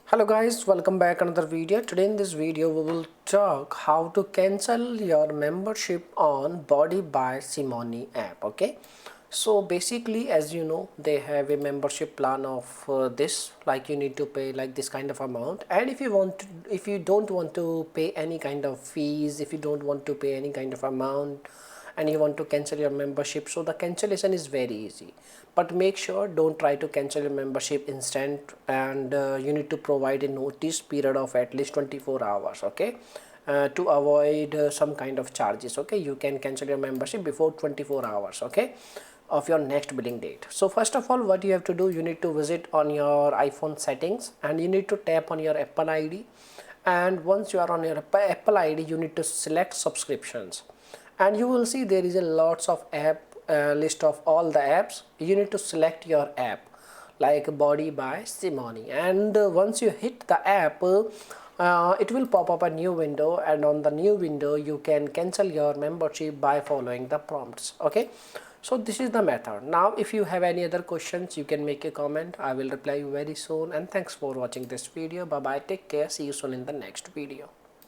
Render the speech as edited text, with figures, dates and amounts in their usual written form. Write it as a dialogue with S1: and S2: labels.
S1: Hello guys, welcome back another video. Today in this video we will talk how to cancel your membership on Body by Simone app. Okay, so basically, as you know, they have a membership plan of this, like you need to pay like this kind of amount, and if you don't want to pay any kind of fees, if you don't want to pay any kind of amount and you want to cancel your membership, so the cancellation is very easy. But make sure don't try to cancel your membership instant, and you need to provide a notice period of at least 24 hours. Okay, to avoid some kind of charges. Okay, you can cancel your membership before 24 hours, okay, of your next billing date. So first of all, what you have to do, you need to visit on your iPhone settings and you need to tap on your Apple ID, and once you are on your Apple ID, you need to select subscriptions, and you will see there is a lots of app list of all the apps. You need to select your app like Body by Simone, and once you hit the app, it will pop up a new window, and on the new window you can cancel your membership by following the prompts. Okay, so this is the method. Now if you have any other questions, you can make a comment. I will reply you very soon, and thanks for watching this video. Bye bye, take care, see you soon in the next video.